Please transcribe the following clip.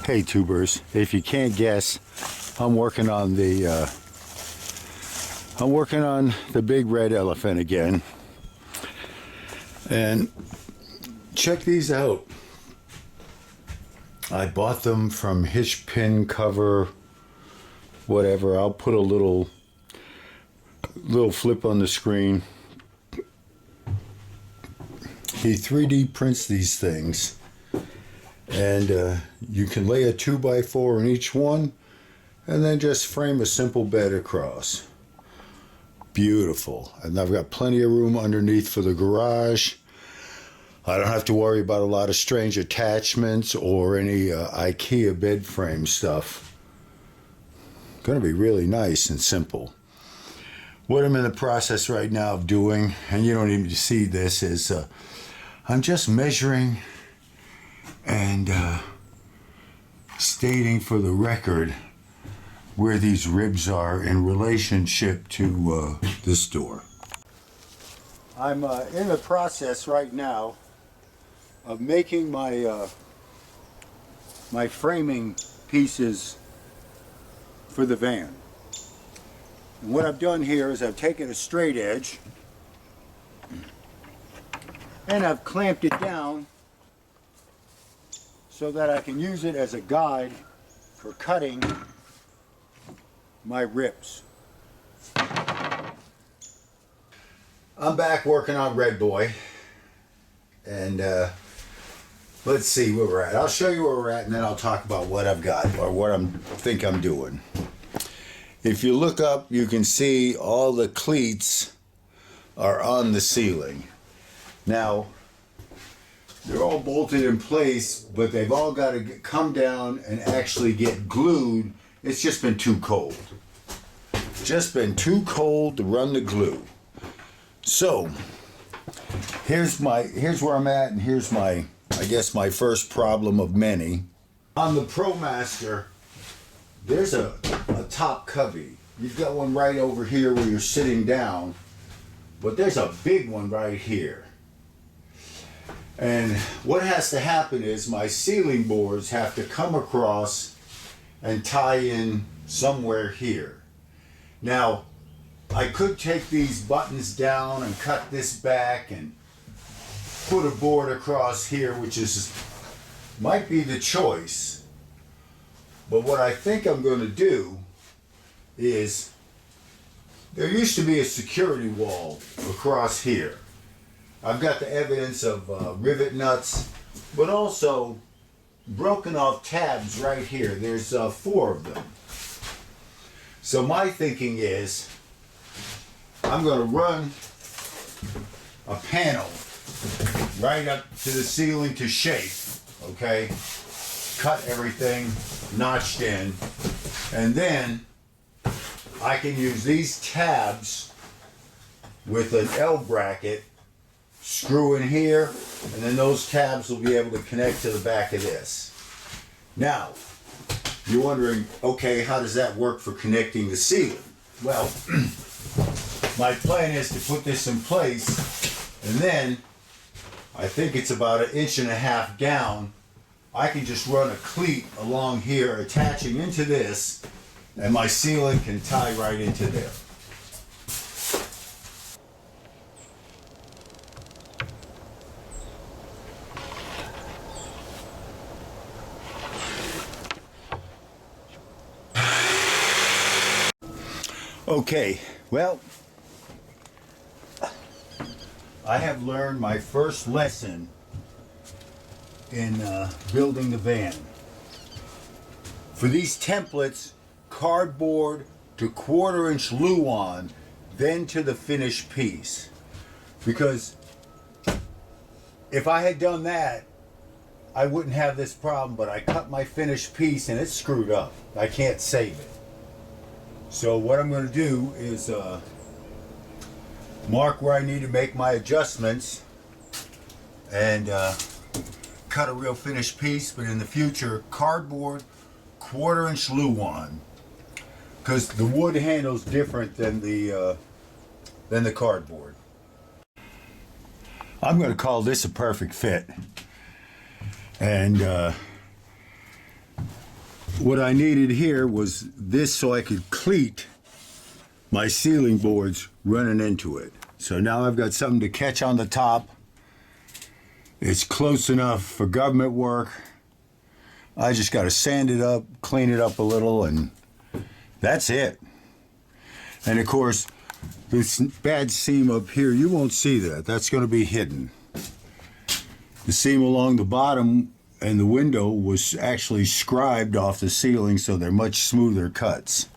Hey tubers, if you can't guess, I'm working on the big red elephant again. And check these out. I bought them from Hitch Pin Cover, whatever. I'll put a little flip on the screen. He 3D prints these things. And you can lay a 2x4 in each one and then just frame a simple bed across. Beautiful. And I've got plenty of room underneath for the garage. I don't have to worry about a lot of strange attachments or any IKEA bed frame stuff. Going to be really nice and simple. What I'm in the process right now of doing, and you don't even see this, is I'm just measuring and stating for the record where these ribs are in relationship to this door. I'm in the process right now of making my my framing pieces for the van. And what I've done here is I've taken a straight edge and I've clamped it down so that I can use it as a guide for cutting my ribs. I'm back working on Redboy, and let's see where we're at. I'll show you where we're at, and then I'll talk about what I've got or what I think I'm doing. If you look up, you can see all the cleats are on the ceiling. Now, they're all bolted in place, but they've all got to come down and actually get glued. It's just been too cold. Just been too cold to run the glue. So, here's where I'm at, and here's my, I guess, my first problem of many. On the ProMaster, there's a top cubby. You've got one right over here where you're sitting down, but there's a big one right here. And what has to happen is my ceiling boards have to come across and tie in somewhere here. Now, I could take these buttons down and cut this back and put a board across here, which might be the choice. But what I think I'm going to do is, there used to be a security wall across here. I've got the evidence of rivet nuts, but also broken off tabs right here. There's 4 of them. So my thinking is, I'm going to run a panel right up to the ceiling to shape, okay? Cut everything, notched in, and then I can use these tabs with an L bracket, screw in here, and then those tabs will be able to connect to the back of this. Now, you're wondering, okay, how does that work for connecting the ceiling? Well, my plan is to put this in place, and then I think it's about 1.5 inches down. I can just run a cleat along here attaching into this, and my ceiling can tie right into there. Okay, well, I have learned my first lesson in building the van. For these templates, cardboard to 1/4 inch luan, then to the finished piece. Because if I had done that, I wouldn't have this problem, but I cut my finished piece and it's screwed up. I can't save it. So what I'm going to do is mark where I need to make my adjustments and cut a real finished piece, but in the future, cardboard, 1/4 inch luan, because the wood handle's different than the cardboard. I'm going to call this a perfect fit. And what I needed here was this so I could cleat my ceiling boards running into it. So now I've got something to catch on the top. It's close enough for government work. I just got to sand it up, clean it up a little, and that's it. And of course, this bad seam up here, you won't see that. That's going to be hidden. The seam along the bottom and the window was actually scribed off the ceiling, so they're much smoother cuts.